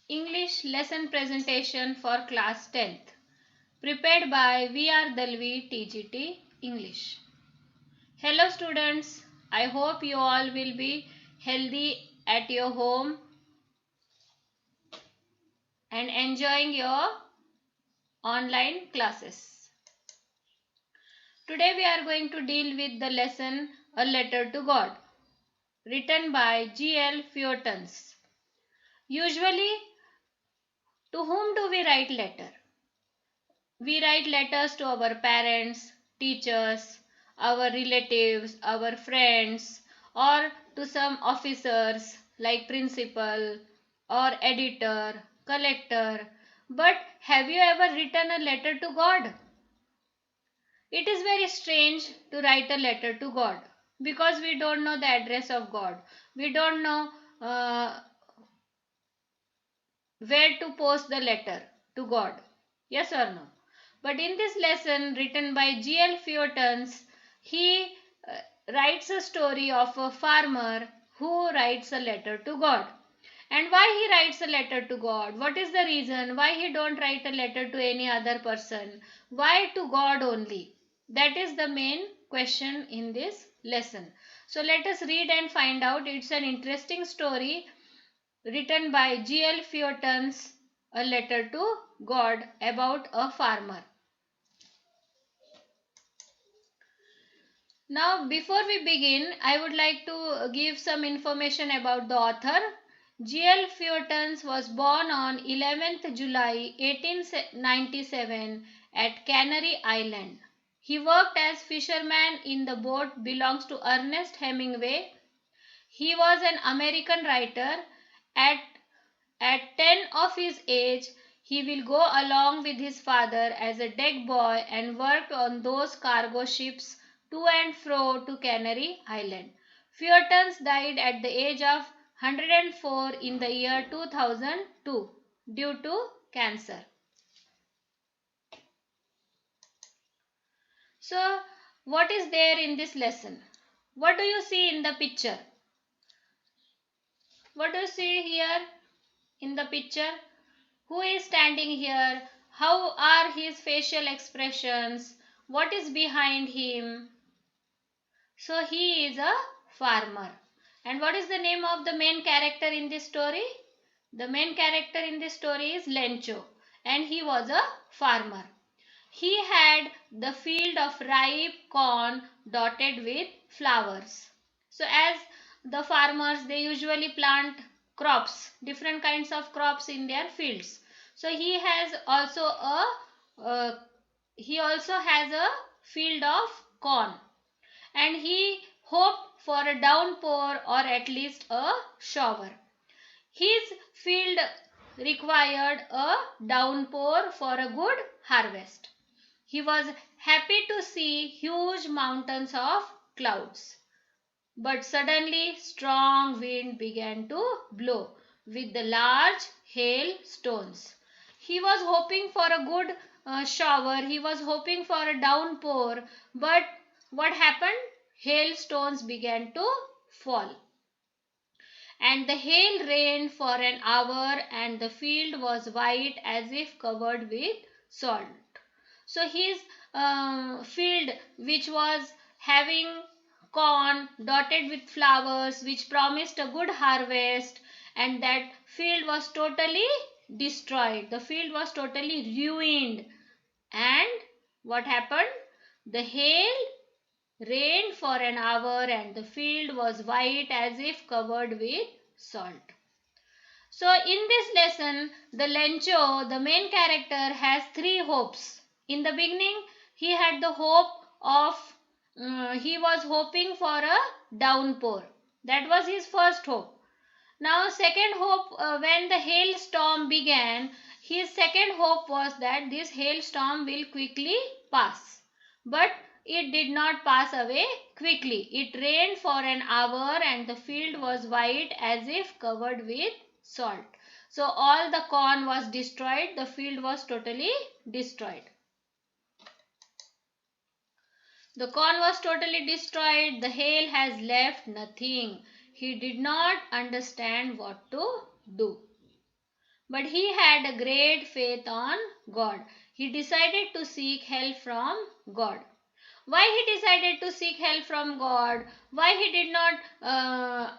English lesson presentation for class 10th, prepared by VR Dalvi TGT English. Hello students, I hope you all will be healthy at your home and enjoying your online classes. Today we are going to deal with the lesson A Letter to God, written by G.L. Feuertens. Usually, to whom do we write letter? We write letters to our parents, teachers, our relatives, our friends, or to some officers like principal or editor, collector. But have you ever written a letter to God? It is very strange to write a letter to God because we don't know the address of God. We don't know where to post the letter to God. Yes or no? But in this lesson written by G.L. Feuertens, he writes a story of a farmer who writes a letter to God. And why he writes a letter to God? What is the reason? Why he don't write a letter to any other person? Why to God only? That is the main question in this lesson. So let us read and find out. It's an interesting story written by G.L. Feuertens, A Letter to God, about a farmer. Now, before we begin, I would like to give some information about the author. G.L. Feuertens was born on 11th July 1897 at Canary Island. He worked as fisherman in the boat belongs to Ernest Hemingway. He was an American writer. At At 10 of his age, he will go along with his father as a deck boy and work on those cargo ships to and fro to Canary Island. Feuertens died at the age of 104 in the year 2002 due to cancer. So, what is there in this lesson? What do you see in the picture? What do you see here in the picture? Who is standing here? How are his facial expressions? What is behind him? So he is a farmer. And what is the name of the main character in this story? The main character in this story is Lencho, and he was a farmer. He had the field of ripe corn dotted with flowers. So as the farmers, they usually plant crops, different kinds of crops in their fields. So uh, he also has a field of corn, and he hoped for a downpour or at least a shower. His field required a downpour for a good harvest. He was happy to see huge mountains of clouds. But suddenly strong wind began to blow with the large hail stones. He was hoping for a good shower. He was hoping for a downpour. But what happened? Hailstones began to fall. And the hail rained for an hour, and the field was white as if covered with salt. So his field, which was having corn dotted with flowers, which promised a good harvest, and that field was totally destroyed. The field was totally ruined. And what happened? The hail rained for an hour, and the field was white as if covered with salt. So in this lesson, the Lencho, the main character, has three hopes. In the beginning, he had the hope of, he was hoping for a downpour. That was his first hope. Now second hope, when the hailstorm began, his second hope was that this hailstorm will quickly pass. But it did not pass away quickly. It rained for an hour, and the field was white as if covered with salt. So all the corn was destroyed. The field was totally destroyed. The corn was totally destroyed. The hail has left nothing. He did not understand what to do. but he had a great faith on God. He decided to seek help from God. Why he decided to seek help from God? Why he did not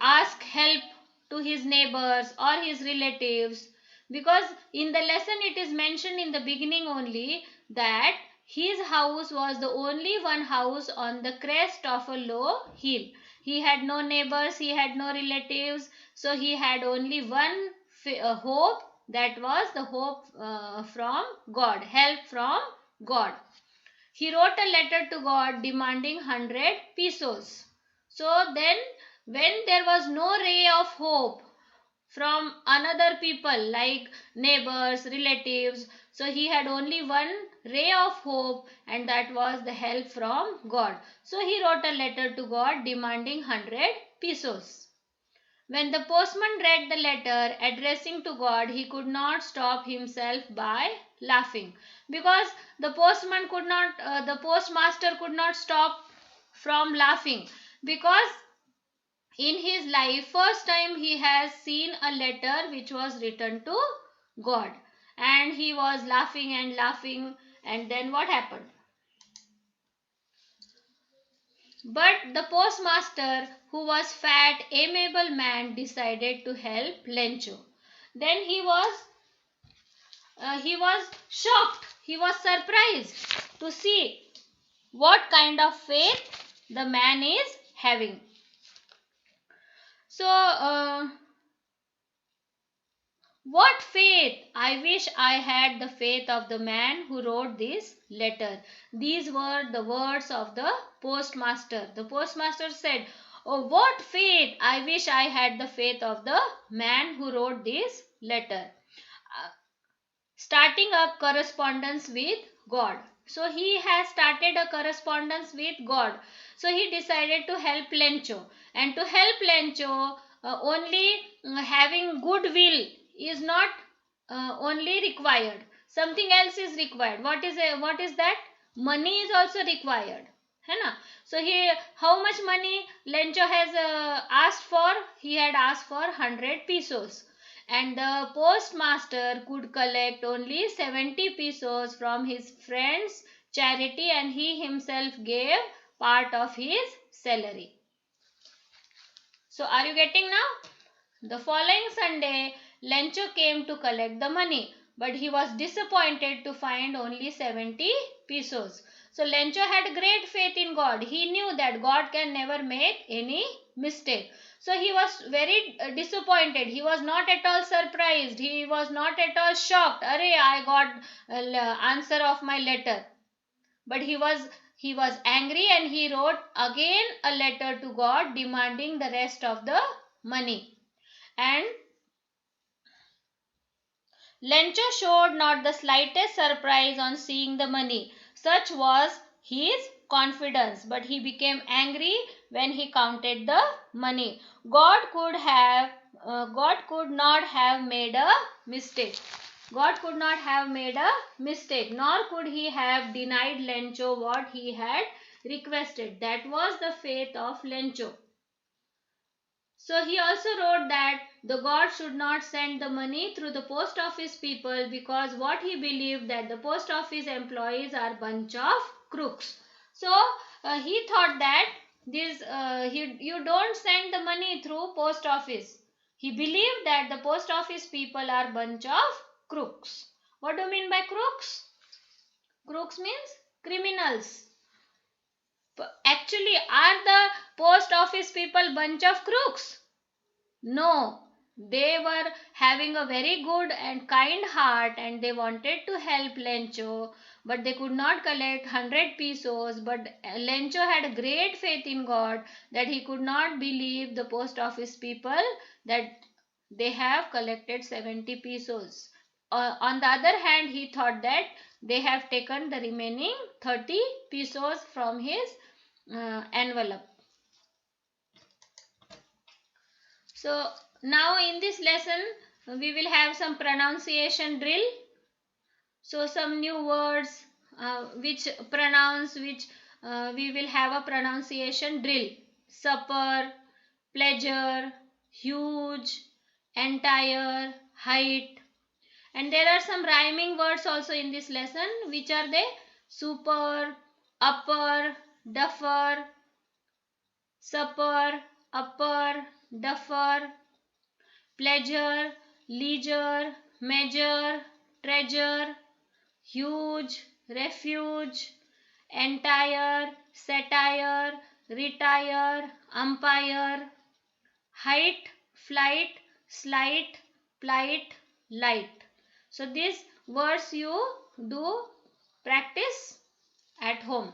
ask help to his neighbors or his relatives? Because in the lesson it is mentioned in the beginning only that his house was the only one house on the crest of a low hill. He had no neighbors, he had no relatives, so he had only one hope, that was the hope from God, help from God. He wrote a letter to God demanding 100 pesos. So then, when there was no ray of hope from another people like neighbors, relatives, so he had only one ray of hope, and that was the help from God. So he wrote a letter to God demanding 100 pesos. When the postman read the letter addressing to God, he could not stop himself by laughing, because the postmaster could not stop from laughing, because in his life first time he has seen a letter which was written to God, and he was laughing and laughing. And then what happened? But the postmaster, who was fat, amiable man, decided to help Lencho. Then he was shocked. He was surprised to see what kind of faith the man is having. So, what faith! I wish I had the faith of the man who wrote this letter. These were the words of the postmaster. The postmaster said, "Oh, what faith! I wish I had the faith of the man who wrote this letter." Starting up correspondence with God. So he has started a correspondence with God. So he decided to help Lencho. And to help Lencho, only having goodwill is not only required. Something else is required. What is that? Money is also required. है ना? So he, how much money Lencho has asked for? He had asked for 100 pesos, and the postmaster could collect only 70 pesos from his friend's charity, and he himself gave part of his salary. So are you getting now? The following Sunday, Lencho came to collect the money, but he was disappointed to find only 70 pesos. So Lencho had great faith in God. He knew that God can never make any mistake. So he was very disappointed. He was not at all surprised. He was not at all shocked. Arey, I got answer of my letter. But he was angry, and he wrote again a letter to God demanding the rest of the money. And Lencho showed not the slightest surprise on seeing the money. Such was his confidence. But he became angry when he counted the money. God could not have made a mistake. God could not have made a mistake, nor could he have denied Lencho what he had requested. That was the faith of Lencho. So he also wrote that the God should not send the money through the post office people, because what he believed that the post office employees are bunch of crooks. So he thought that you don't send the money through post office. He believed that the post office people are bunch of crooks. What do you mean by crooks? Crooks means criminals. Actually, are the post office people bunch of crooks? No, they were having a very good and kind heart, and they wanted to help Lencho, but they could not collect 100 pesos. But Lencho had a great faith in God that he could not believe the post office people that they have collected 70 pesos. On the other hand, he thought that they have taken the remaining 30 pesos from his envelope. So now in this lesson we will have some pronunciation drill. So some new words which we will have a pronunciation drill. Supper, pleasure, huge, entire, height. And there are some rhyming words also in this lesson. Which are they? Super, upper, duffer, supper, upper, duffer, pleasure, leisure, measure, treasure, huge, refuge, entire, satire, retire, umpire, height, flight, slight, plight, light. So these words you do practice at home.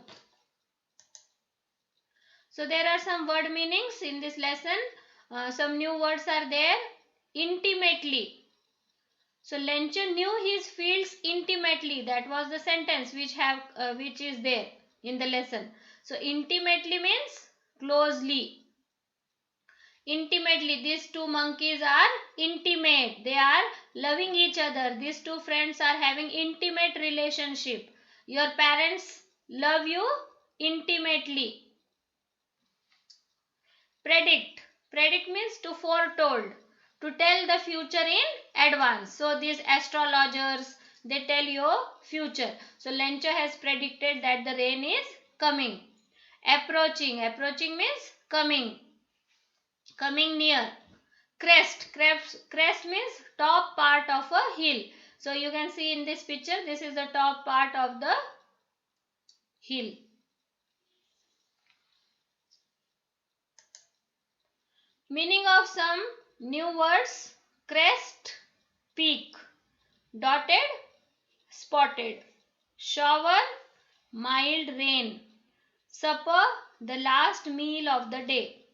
So there are some word meanings in this lesson. Some new words are there. Intimately. So Lencho knew his fields intimately. That was the sentence which is there in the lesson. So intimately means closely. Intimately, these two monkeys are intimate. They are loving each other. These two friends are having intimate relationship. Your parents love you intimately. Predict. Predict means to foretold, to tell the future in advance. So these astrologers, they tell your future. So Lencho has predicted that the rain is coming. Approaching. Approaching means coming. Coming near. Crest. Crest means top part of a hill. So you can see in this picture, this is the top part of the hill. Meaning of some new words. Crest, peak. Dotted, spotted. Shower, mild rain. Supper, the last meal of the day.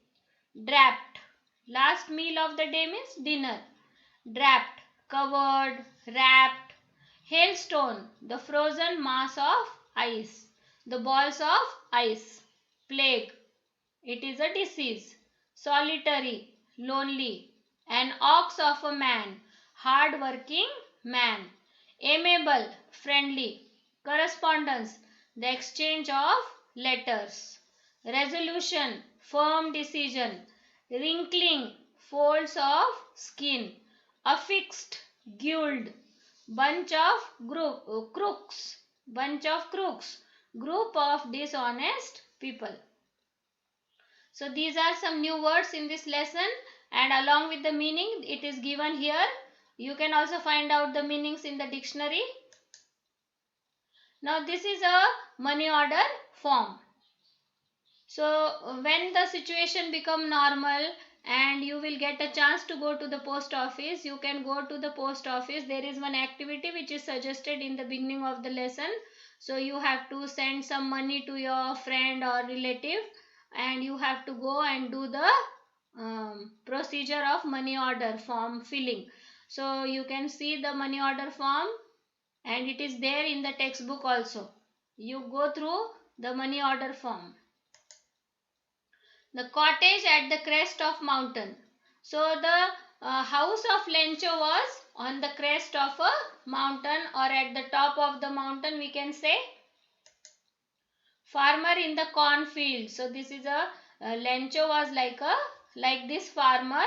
Draped. Last meal of the day means dinner. Draped, covered, wrapped. Hailstone, the frozen mass of ice. The balls of ice. Plague, it is a disease. Solitary, lonely. An ox of a man, hard-working man. Amiable, friendly. Correspondence, the exchange of letters. Resolution, firm decision. Wrinkling, folds of skin. Affixed, guild. Bunch of crooks. Bunch of crooks. Group of dishonest people. So these are some new words in this lesson, and along with the meaning it is given here. You can also find out the meanings in the dictionary. Now this is a money order form. So when the situation become normal and you will get a chance to go to the post office, you can go to the post office. There is one activity which is suggested in the beginning of the lesson. So you have to send some money to your friend or relative, and you have to go and do the procedure of money order form filling. So you can see the money order form, and it is there in the textbook also. You go through the money order form. The cottage at the crest of mountain. So the house of Lencho was on the crest of a mountain, or at the top of the mountain, we can say. Farmer in the cornfield. So this is a Lencho was like this farmer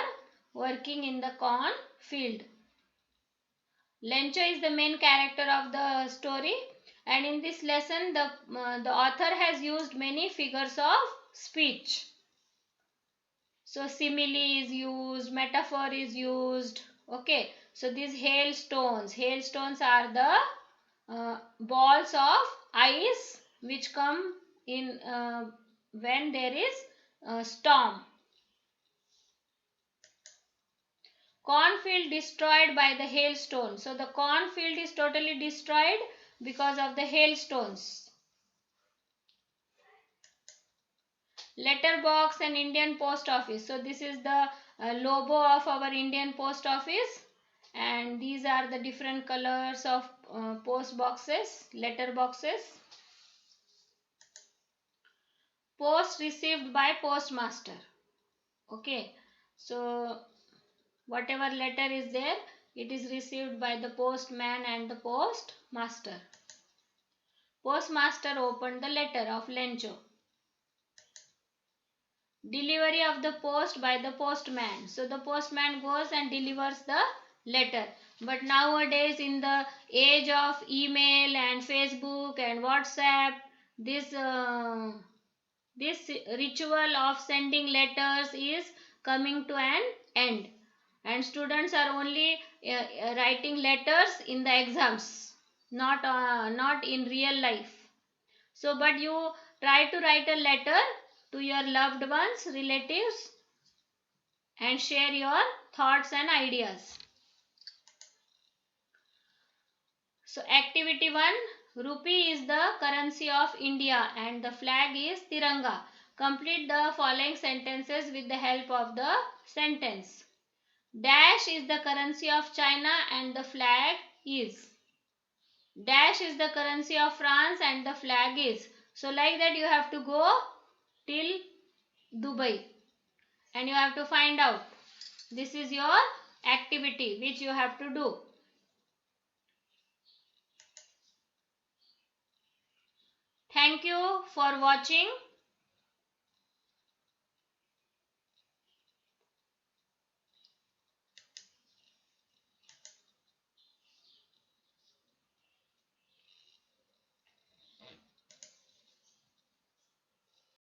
working in the corn field. Lencho is the main character of the story, and in this lesson the author has used many figures of speech. So simile is used, metaphor is used. Okay, so these hailstones are the balls of ice which come in when there is a storm. Cornfield destroyed by the hailstone. So the cornfield is totally destroyed because of the hailstones. Letterbox and Indian Post Office. So this is the logo of our Indian Post Office, and these are the different colors of post boxes, letter boxes. Post received by postmaster. Okay, so whatever letter is there, it is received by the postman and the postmaster. Postmaster opened the letter of Lencho. Delivery of the post by the postman. So the postman goes and delivers the letter. But nowadays, in the age of email and Facebook and WhatsApp, this this ritual of sending letters is coming to an end, and students are only writing letters in the exams, not in real life. So but you try to write a letter to your loved ones, relatives, and share your thoughts and ideas. So activity 1, rupee is the currency of India and the flag is Tiranga. Complete the following sentences with the help of the sentence. Dash is the currency of China and the flag is. Dash is the currency of France and the flag is. So like that you have to go till Dubai and you have to find out. This is your activity which you have to do. Thank you for watching.